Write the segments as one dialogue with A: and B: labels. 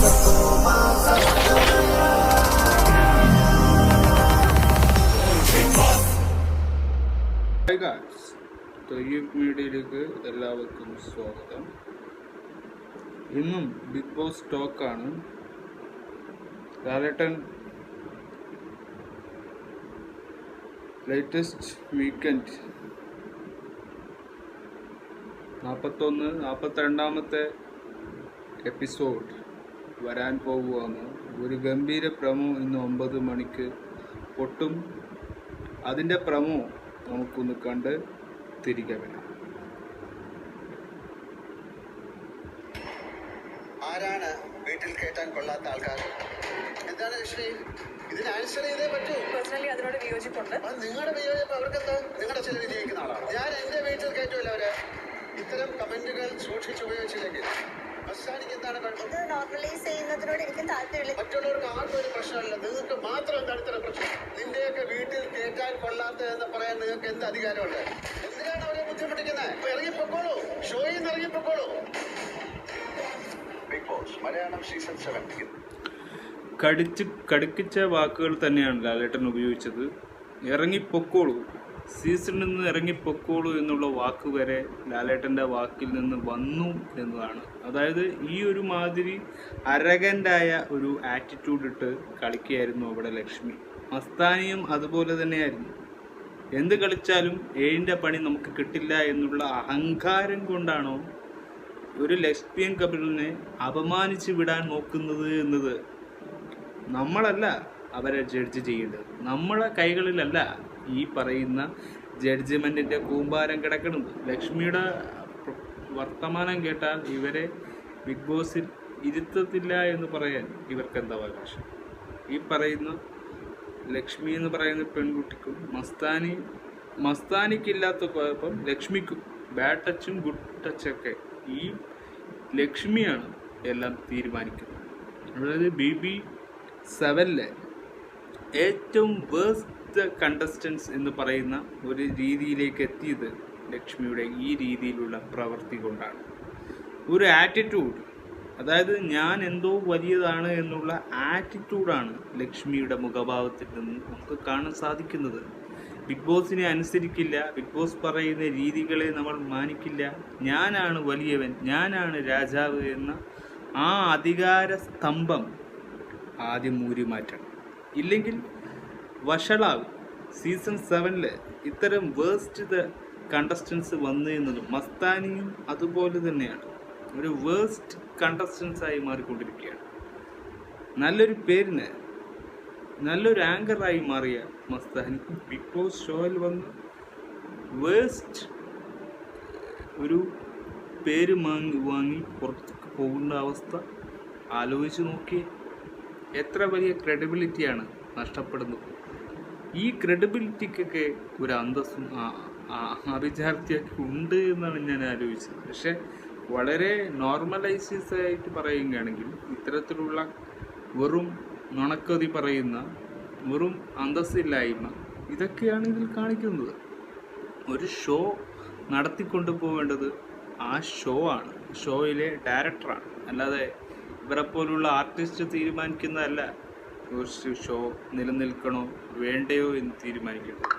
A: Hi guys, Thoyyib മീഡിയയിലേക്ക് എല്ലാവർക്കും സ്വാഗതം. ഇന്നും ബിഗ് ബോസ് ടോക്കാണ്. ലാലേട്ടൻ ലേറ്റസ്റ്റ് വീക്കെൻഡ് 42ാമത്തെ എപ്പിസോഡ് വരാൻ പോവുകയാണ്. ഒരു ഗംഭീര പ്രമോ ഇന്ന് 9 മണിക്ക് പൊട്ടും. അതിൻ്റെ പ്രമോ നമുക്കൊന്ന് കണ്ട് തിരികെ വരാം.
B: ആരാണ് വീട്ടിൽ കയറ്റാൻ കൊള്ളാത്ത ആൾക്കാർ? എന്താണ് ലക്ഷ്മി, ഇതിന് ആൻസർ ചെയ്തേ പറ്റൂ.
C: പേഴ്സണലി അതിനോട് വിയോജിപ്പുണ്ട്.
B: നിങ്ങളുടെ വിയോജിപ്പ് അവർക്കെന്താ? നിങ്ങളുടെ ചില വിജയിക്കുന്ന ആളാണ്. ഞാൻ എന്റെ വീട്ടിൽ കയറ്റുമല്ലോ അവര്. ഇത്തരം കമന്റുകൾ സൂക്ഷിച്ചുപയോഗിച്ചില്ലെങ്കിൽ മസ്താനിക്ക് എന്താണ് കുഴപ്പം?
C: ഇത് നോർമലൈസ് ചെയ്യുന്നതിനോട് എനിക്ക് താല്പര്യമില്ല.
B: മറ്റുള്ളവർക്ക് ആർക്കും ഒരു പ്രശ്നമല്ല, നിങ്ങൾക്ക് മാത്രം എന്താണ് ഇത്ര പ്രശ്നം? നിന്റെയൊക്കെ വീട്ടിൽ കയറ്റാൻ കൊള്ളാത്ത എന്ന് പറയാൻ നിങ്ങൾക്ക് എന്ത് അധികാരമുണ്ട്? എന്തിനാണ് അവരെ ബുദ്ധിമുട്ടിക്കുന്നത്? ഇറങ്ങിപ്പോക്കോളൂ, ഷോയിൽ നിന്ന് ഇറങ്ങിപ്പോക്കോളൂ. ബിഗ് ബോസ് മലയാളം സീസൺ 7
A: കടുക്കിച്ച വാക്കുകൾ തന്നെയാണ് ലാലേട്ടൻ ഉപയോഗിച്ചത്. ഇറങ്ങിപ്പൊക്കോളൂ, സീസണിൽ നിന്ന് ഇറങ്ങിപ്പൊക്കോളൂ എന്നുള്ള വാക്ക് വരെ ലാലേട്ടൻ്റെ വാക്കിൽ നിന്ന് വന്നു എന്നതാണ്. അതായത് ഈ ഒരു മാതിരി അരഗൻ്റായ ഒരു ആറ്റിറ്റ്യൂഡ് ഇട്ട് കളിക്കുകയായിരുന്നു അവിടെ ലക്ഷ്മി. മസ്താനിയും അതുപോലെ തന്നെയായിരുന്നു. എന്ത് കളിച്ചാലും 7ന്റെ പണി നമുക്ക് കിട്ടില്ല എന്നുള്ള അഹങ്കാരം കൊണ്ടാണോ ഒരു ലെസ്ബിയൻ കപ്പിളിനെ അപമാനിച്ച് വിടാൻ നോക്കുന്നത് എന്നത് നമ്മളല്ല അവരെ ജഡ്ജ് ചെയ്യേണ്ടത്. നമ്മളെ കൈകളിലല്ല ഈ പറയുന്ന ജഡ്ജ്മെൻറ്റിൻ്റെ കൂമ്പാരം കിടക്കുന്നത്. ലക്ഷ്മിയുടെ വർത്തമാനം കേട്ടാൽ ഇവരെ ബിഗ് ബോസിൽ ഇരുത്തത്തില്ല എന്ന് പറയാൻ ഇവർക്ക് എന്താ അവകാശം? ഈ പറയുന്ന ലക്ഷ്മി എന്ന് പറയുന്ന പെൺകുട്ടിക്കും മസ്താനിക്കില്ലാത്ത കുഴപ്പം ലക്ഷ്മിക്കും. ബാഡ് ടച്ചും ഗുഡ് ടച്ചൊക്കെ ഈ ലക്ഷ്മിയാണ് എല്ലാം തീരുമാനിക്കുന്നത്. അതായത് BB7 ഏറ്റവും വേഴ്സ്റ്റ് കണ്ടസ്റ്റൻസ് എന്ന് പറയുന്ന ഒരു രീതിയിലേക്ക് എത്തിയത് ലക്ഷ്മിയുടെ ഈ രീതിയിലുള്ള പ്രവൃത്തി കൊണ്ടാണ്. ഒരു ആറ്റിറ്റ്യൂഡ്, അതായത് ഞാൻ എന്തോ വലിയതാണ് എന്നുള്ള ആറ്റിറ്റ്യൂഡാണ് ലക്ഷ്മിയുടെ മുഖഭാവത്തിൽ നിന്ന് നമുക്ക് കാണാൻ സാധിക്കുന്നത്. ബിഗ് ബോസിനെ അനുസരിക്കില്ല, ബിഗ് ബോസ് പറയുന്ന രീതികളെ നമ്മൾ മാനിക്കില്ല, ഞാനാണ് വലിയവൻ, ഞാനാണ് രാജാവ് എന്ന ആ അധികാര സ്തംഭം ആദ്യം മൂരി മാറ്റണം. ഇല്ലെങ്കിൽ വഷളാവും. സീസൺ 7 ഇത്തരം വേഴ്സ്റ്റ് കണ്ടസ്റ്റൻസ് വന്നു എന്നതും മസ്താനിയും അതുപോലെ തന്നെയാണ്. ഒരു വേഴ്സ്റ്റ് കണ്ടസ്റ്റൻസായി മാറിക്കൊണ്ടിരിക്കുകയാണ്. നല്ലൊരു പേരിന് നല്ലൊരു ആങ്കറായി മാറിയ മസ്താനി ബിഗ് ബോസ് ഷോയിൽ വന്ന് വേഴ്സ്റ്റ് ഒരു പേര് വാങ്ങി പുറത്തേക്ക് പോകുന്ന അവസ്ഥ ആലോചിച്ച് നോക്കി. എത്ര വലിയ ക്രെഡിബിലിറ്റിയാണ് നഷ്ടപ്പെടുന്നത്. ഈ ക്രെഡിബിലിറ്റിക്കൊക്കെ ഒരു അന്തസ്സും അഭിജാത്യഒക്കെ ഉണ്ട് എന്നാണ് ഞാൻ ആലോചിച്ചത്. പക്ഷെ വളരെ നോർമലൈസസ് ആയിട്ട് പറയുകയാണെങ്കിൽ ഇത്തരത്തിലുള്ള വെറും നുണക്കതി പറയുന്ന വെറും അന്തസ്സില്ലായ്മ ഇതൊക്കെയാണ് ഇതിൽ കാണിക്കുന്നത്. ഒരു ഷോ നടത്തിക്കൊണ്ടു പോവേണ്ടത് ആ ഷോ ആണ്, ഷോയിലെ ഡയറക്ടറാണ്. അല്ലാതെ ഇവരെ പോലുള്ള ആർട്ടിസ്റ്റ് തീരുമാനിക്കുന്നതല്ല ഒരു ഷോ നിലനിൽക്കണോ വേണ്ടയോ എന്ന് തീരുമാനിക്കുന്നത്.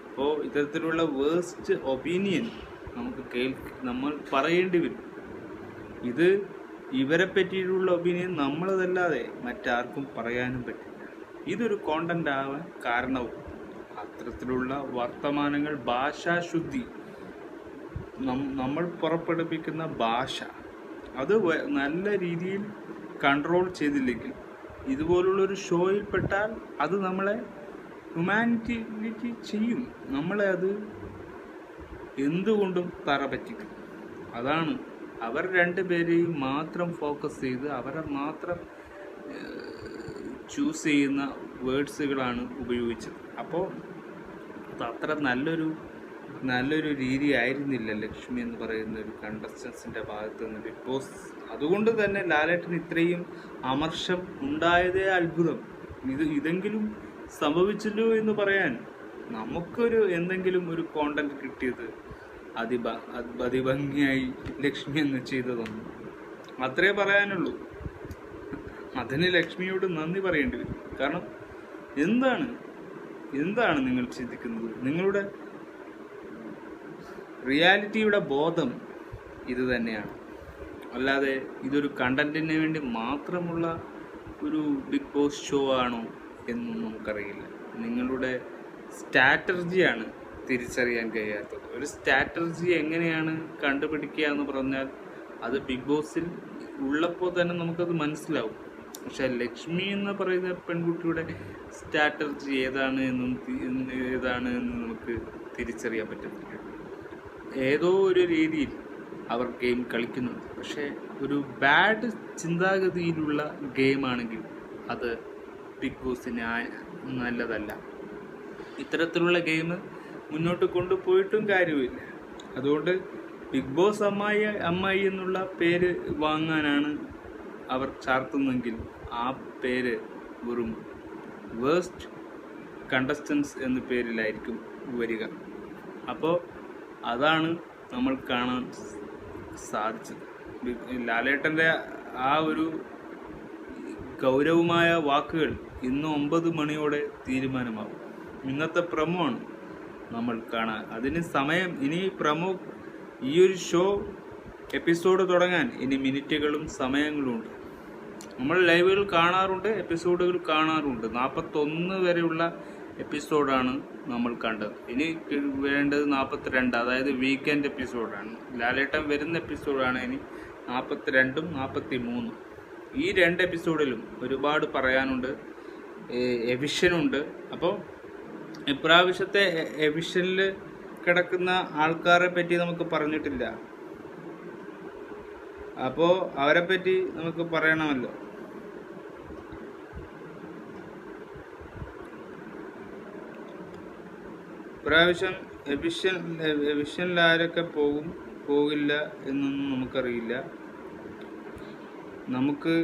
A: അപ്പോൾ ഇത്തരത്തിലുള്ള വേഴ്സ്റ്റ് ഒപ്പീനിയൻ നമ്മൾ പറയേണ്ടി വരും. ഇത് ഇവരെ പറ്റിയിട്ടുള്ള ഒപ്പീനിയൻ നമ്മളതല്ലാതെ മറ്റാർക്കും പറയാനും പറ്റില്ല. ഇതൊരു കോണ്ടന്റ് ആവാൻ കാരണവും അത്തരത്തിലുള്ള വർത്തമാനങ്ങൾ, ഭാഷാശുദ്ധി, നമ്മൾ പുറപ്പെടുവിക്കുന്ന ഭാഷ അത് നല്ല രീതിയിൽ കൺട്രോൾ ചെയ്തില്ലെങ്കിൽ ഇതുപോലുള്ളൊരു ഷോയിൽ പെട്ടാൽ അത് നമ്മളെ ഹ്യൂമാനിറ്റി ചെയ്യും. നമ്മളെ അത് എന്തുകൊണ്ടും തറ പറ്റിക്കും. അതാണ് അവർ രണ്ടുപേരെയും മാത്രം ഫോക്കസ് ചെയ്ത് അവരെ മാത്രം ചൂസ് ചെയ്യുന്ന വേർഡ്സുകളാണ് ഉപയോഗിച്ചത്. അപ്പോൾ അത് അത്ര നല്ലൊരു രീതി ആയിരുന്നില്ല ലക്ഷ്മി എന്ന് പറയുന്ന ഒരു കണ്ടസ്റ്റൻസിൻ്റെ ഭാഗത്ത് നിന്ന് ബിഗ് ബോസ്. അതുകൊണ്ട് തന്നെ ലാലേട്ടന് ഇത്രയും അമർഷം ഉണ്ടായതേ അത്ഭുതം. ഇതെങ്കിലും സംഭവിച്ചല്ലോ എന്ന് പറയാൻ നമുക്കൊരു എന്തെങ്കിലും ഒരു കോണ്ടന്റ് കിട്ടിയത് അതിഭംഗിയായി ലക്ഷ്മി എന്ന് ചെയ്തതൊന്നും അത്രേ പറയാനുള്ളൂ. അതിന് ലക്ഷ്മിയോട് നന്ദി പറയേണ്ടി വരും. കാരണം എന്താണ് നിങ്ങൾ ചിന്തിക്കുന്നത്? നിങ്ങളുടെ റിയാലിറ്റിയുടെ ബോധം ഇത് തന്നെയാണ്. അല്ലാതെ ഇതൊരു കണ്ടന്റിന് വേണ്ടി മാത്രമുള്ള ഒരു ബിഗ് ബോസ് ഷോ ആണോ എന്നും നമുക്കറിയില്ല. നിങ്ങളുടെ സ്ട്രാറ്റജിയാണ് തിരിച്ചറിയാൻ കഴിയാത്തത്. ഒരു സ്ട്രാറ്റജി എങ്ങനെയാണ് കണ്ടുപിടിക്കുക എന്ന് പറഞ്ഞാൽ അത് ബിഗ് ബോസിൽ ഉള്ളപ്പോൾ തന്നെ നമുക്കത് മനസ്സിലാവും. പക്ഷെ ലക്ഷ്മി എന്ന് പറയുന്ന പെൺകുട്ടിയുടെ സ്ട്രാറ്റജി ഏതാണ് എന്ന് നമുക്ക് തിരിച്ചറിയാൻ പറ്റുന്നില്ല. ഏതോ ഒരു രീതിയിൽ അവർ ഗെയിം കളിക്കുന്നുണ്ട്. പക്ഷേ ഒരു ബാഡ് ചിന്താഗതിയിലുള്ള ഗെയിമാണെങ്കിൽ അത് ബിഗ് ബോസിന് നല്ലതല്ല. ഇത്തരത്തിലുള്ള ഗെയിം മുന്നോട്ട് കൊണ്ടുപോയിട്ടും കാര്യമില്ല. അതുകൊണ്ട് ബിഗ് ബോസ് അമ്മായി എന്നുള്ള പേര് വാങ്ങാനാണ് അവർ ചാർത്തുന്നെങ്കിൽ ആ പേര് വെറും വേസ്റ്റ് കണ്ടസ്റ്റൻസ് എന്ന പേരിലായിരിക്കും വരിക. അപ്പോൾ അതാണ് നമ്മൾ കാണാൻ സാധിച്ചത്. ലാലേട്ടൻ്റെ ആ ഒരു ഗൗരവമായ വാക്കുകൾ ഇന്ന് 9 മണിയോടെ തീരുമാനമാകും. ഇന്നത്തെ പ്രമോ ആണ് നമ്മൾ കാണാൻ. അതിന് സമയം ഇനി ഈ ഒരു ഷോ എപ്പിസോഡ് തുടങ്ങാൻ ഇനി മിനിറ്റുകളും സമയങ്ങളും ഉണ്ട്. നമ്മൾ ലൈവുകൾ കാണാറുണ്ട്, എപ്പിസോഡുകൾ കാണാറുണ്ട്. 41 വരെയുള്ള എപ്പിസോഡാണ് നമ്മൾ കണ്ടത്. ഇനി വേണ്ടത് 42, അതായത് വീക്കെൻഡ് എപ്പിസോഡാണ്. ലാലേട്ടൻ വരുന്ന എപ്പിസോഡാണ് ഇനി 42ഉം 43ഉം. ഈ 2 എപ്പിസോഡിലും ഒരുപാട് പറയാനുണ്ട്. എവിഷനുണ്ട്. അപ്പോൾ ഇപ്രാവശ്യത്തെ എവിഷനിൽ കിടക്കുന്ന ആൾക്കാരെ പറ്റി നമുക്ക് പറഞ്ഞിട്ടില്ല. അപ്പോൾ അവരെ പറ്റി നമുക്ക് പറയണമല്ലോ. ഇപ്രാവശ്യം എവിഷനിൽ ആരൊക്കെ പോകില്ല എന്നൊന്നും നമുക്കറിയില്ല. നമുക്ക്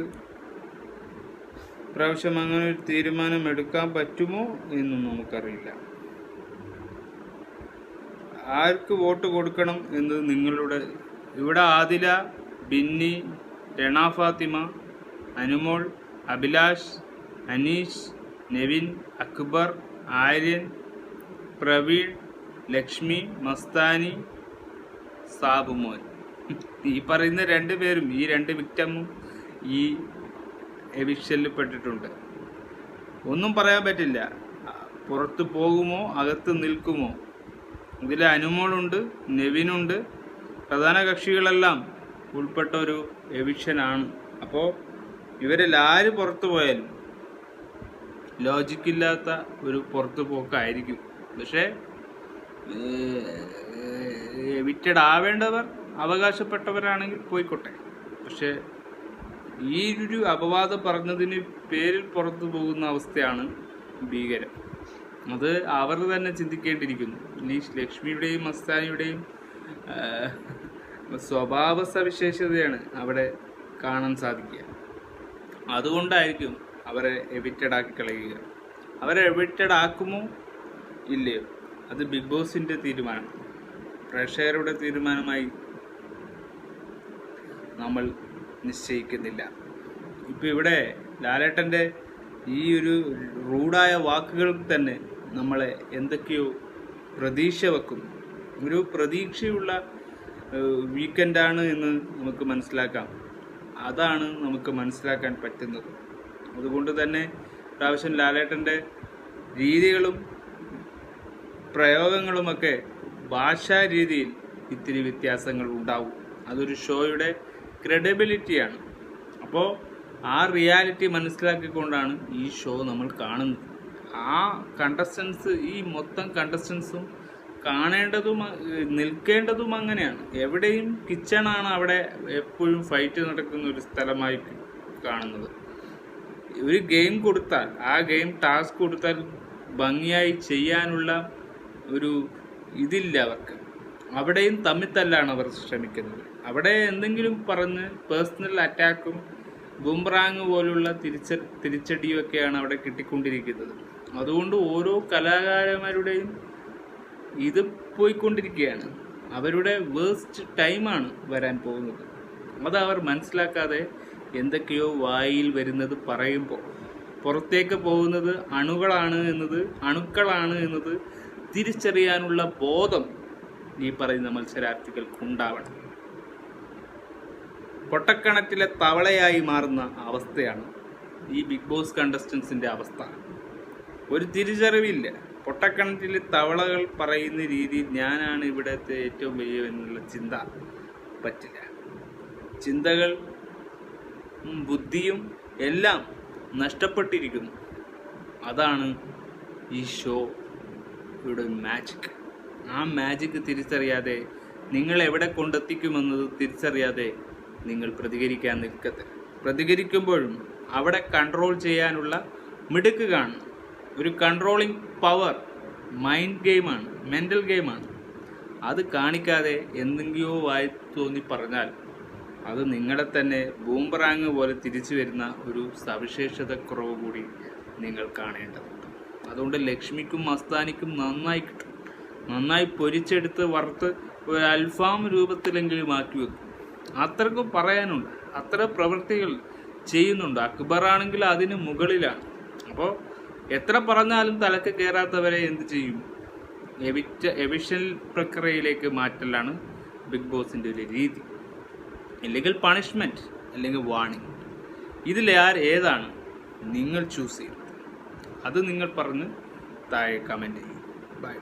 A: ഇപ്രാവശ്യം അങ്ങനെ ഒരു തീരുമാനം എടുക്കാൻ പറ്റുമോ എന്നും നമുക്കറിയില്ല. ആർക്ക് വോട്ട് കൊടുക്കണം എന്നത് നിങ്ങളുടെ. ഇവിടെ ആദില, ബിന്നി, രണ ഫാത്തിമ, അനുമോൾ, അഭിലാഷ്, അനീഷ്, നെവിൻ, അക്ബർ, ആര്യൻ, പ്രവീൺ, ലക്ഷ്മി, മസ്താനി, സാബുമോൻ, ഈ പറയുന്ന 2 പേരും, ഈ 2 വിക്ടമും ഈ എവിക്ഷനിൽ പെട്ടിട്ടുണ്ട്. ഒന്നും പറയാൻ പറ്റില്ല. പുറത്ത് പോകുമോ അകത്ത് നിൽക്കുമോ? ഇതിൽ അനുമോളുണ്ട്, നെവിനുണ്ട്. പ്രധാന കക്ഷികളെല്ലാം ഉൾപ്പെട്ട ഒരു എവിക്ഷനാണ്. അപ്പോൾ ഇവരിൽ ആര് പുറത്തു പോയാലും ലോജിക്കില്ലാത്ത ഒരു പുറത്തു പോക്കായിരിക്കും. പക്ഷേ എവിക്റ്റഡ് ആവേണ്ടവർ അവകാശപ്പെട്ടവരാണെങ്കിൽ പോയിക്കോട്ടെ. പക്ഷേ ഈ ഒരു അപവാദം പറഞ്ഞതിന് പേരിൽ പുറത്തു പോകുന്ന അവസ്ഥയാണ് ഭീകരം. അത് അവർ തന്നെ ചിന്തിക്കേണ്ടിയിരിക്കുന്നു. ലക്ഷ്മിയുടെയും മസ്താനിയുടെയും സ്വഭാവ സവിശേഷതയാണ് അവിടെ കാണാൻ സാധിക്കുക. അതുകൊണ്ടായിരിക്കും അവരെ എവിക്റ്റഡ് ആക്കി കളയുക. അവരെ എവിക്റ്റഡ് ആക്കുമോ ഇല്ലയോ അത് ബിഗ് ബോസിൻ്റെ തീരുമാനം, പ്രേക്ഷകരുടെ തീരുമാനമായി നമ്മൾ നിശ്ചയിക്കുന്നില്ല. ഇപ്പം ഇവിടെ ലാലേട്ടൻ്റെ ഈ ഒരു റൂഡായ വാക്കുകൾ തന്നെ നമ്മളെ എന്തൊക്കെയോ പ്രതീക്ഷ വെക്കുന്നു. ഒരു പ്രതീക്ഷയുള്ള വീക്കെൻഡാണ് എന്ന് നമുക്ക് മനസ്സിലാക്കാം. അതാണ് നമുക്ക് മനസ്സിലാക്കാൻ പറ്റുന്നത്. അതുകൊണ്ട് തന്നെ പ്രാവശ്യം ലാലേട്ടൻ്റെ രീതികളും പ്രയോഗങ്ങളുമൊക്കെ ഭാഷാ രീതിയിൽ ഇത്തിരി വ്യത്യാസങ്ങൾ ഉണ്ടാവും. അതൊരു ഷോയുടെ ക്രെഡിബിലിറ്റിയാണ്. അപ്പോൾ ആ റിയാലിറ്റി മനസ്സിലാക്കിക്കൊണ്ടാണ് ഈ ഷോ നമ്മൾ കാണുന്നത്. ആ കണ്ടസ്റ്റൻസ്, ഈ മൊത്തം കണ്ടസ്റ്റൻസും കാണേണ്ടതും നിൽക്കേണ്ടതും അങ്ങനെയാണ്. എവിടെയും കിച്ചണാണ് അവിടെ എപ്പോഴും ഫൈറ്റ് നടക്കുന്ന ഒരു സ്ഥലമായി കാണുന്നത്. ഒരു ഗെയിം കൊടുത്താൽ, ആ ഗെയിം ടാസ്ക് കൊടുത്താൽ ഭംഗിയായി ചെയ്യാനുള്ള ഒരു ഇതില്ല അവർക്ക്. അവിടെയും തമ്മിത്തല്ലാണ് അവർ ശ്രമിക്കുന്നത്. അവിടെ എന്തെങ്കിലും പറഞ്ഞ് പേഴ്സണൽ അറ്റാക്കും ബുംറാങ് പോലുള്ള തിരിച്ചടിയൊക്കെയാണ് അവിടെ കിട്ടിക്കൊണ്ടിരിക്കുന്നത്. അതുകൊണ്ട് ഓരോ കലാകാരന്മാരുടെയും ഇത് പോയിക്കൊണ്ടിരിക്കുകയാണ്. അവരുടെ വേസ്റ്റ് ടൈമാണ് വരാൻ പോകുന്നത്. അത് അവർ മനസ്സിലാക്കാതെ എന്തൊക്കെയോ വായിൽ വരുന്നത് പറയുമ്പോൾ പുറത്തേക്ക് പോകുന്നത് അണുക്കളാണ് എന്നത് തിരിച്ചറിയാനുള്ള ബോധം ഈ പറയുന്ന മത്സരാർത്ഥികൾക്കുണ്ടാവണം. പൊട്ടക്കിണറ്റിലെ തവളയായി മാറുന്ന അവസ്ഥയാണ് ഈ ബിഗ് ബോസ് കണ്ടസ്റ്റൻസിൻ്റെ അവസ്ഥ. ഒരു തിരിച്ചറിവില്ല. പൊട്ടക്കിണറ്റിലെ തവളകൾ പറയുന്ന രീതിയിൽ ഞാനാണ് ഇവിടുത്തെ ഏറ്റവും വലിയ എന്നുള്ള ചിന്ത പറ്റില്ല. ചിന്തകൾ ബുദ്ധിയും എല്ലാം നഷ്ടപ്പെട്ടിരിക്കുന്നു. അതാണ് ഈ ഷോയുടെ മാജിക്. ആ മാജിക് തിരിച്ചറിയാതെ, നിങ്ങൾ എവിടെ കൊണ്ടെത്തിക്കുമെന്നത് തിരിച്ചറിയാതെ നിങ്ങൾ പ്രതികരിക്കാൻ നിൽക്കരുത്. പ്രതികരിക്കുമ്പോഴും അവിടെ കൺട്രോൾ ചെയ്യാനുള്ള മിടുക്ക് കാണണം. ഒരു കൺട്രോളിങ് പവർ മൈൻഡ് ഗെയിമാണ്, മെൻ്റൽ ഗെയിമാണ്. അത് കാണിക്കാതെ എന്തെങ്കിലോ വായി തോന്നി പറഞ്ഞാൽ അത് നിങ്ങളെ തന്നെ ബൂമറാങ് പോലെ തിരിച്ചു വരുന്ന ഒരു സവിശേഷത കുറവ് കൂടി നിങ്ങൾ കാണേണ്ടതുണ്ട്. അതുകൊണ്ട് ലക്ഷ്മിക്കും മസ്താനിക്കും നന്നായി കിട്ടും. നന്നായി പൊരിച്ചെടുത്ത് വറുത്ത് ഒരു അൽഫാം രൂപത്തിലെങ്കിലും മാറ്റി വെക്കും. അത്രക്കും പറയാനുണ്ട്. അത്ര പ്രവൃത്തികൾ ചെയ്യുന്നുണ്ട്. അക്ബറാണെങ്കിൽ അതിന് മുകളിലാണ്. അപ്പോൾ എത്ര പറഞ്ഞാലും തലക്ക് കയറാത്തവരെ എന്ത് ചെയ്യും? എവിഷൻ പ്രക്രിയയിലേക്ക് മാറ്റലാണ് ബിഗ് ബോസിൻ്റെ ഒരു രീതി. ഇല്ലെങ്കിൽ പണിഷ്മെൻറ്റ്, അല്ലെങ്കിൽ വാണിംഗ്. ഇതിൽ ഏതാണ് നിങ്ങൾ ചൂസ് ചെയ്യുന്നത്? അത് നിങ്ങൾ പറഞ്ഞ് താഴെ കമൻറ്റ് ചെയ്യും. ബൈ.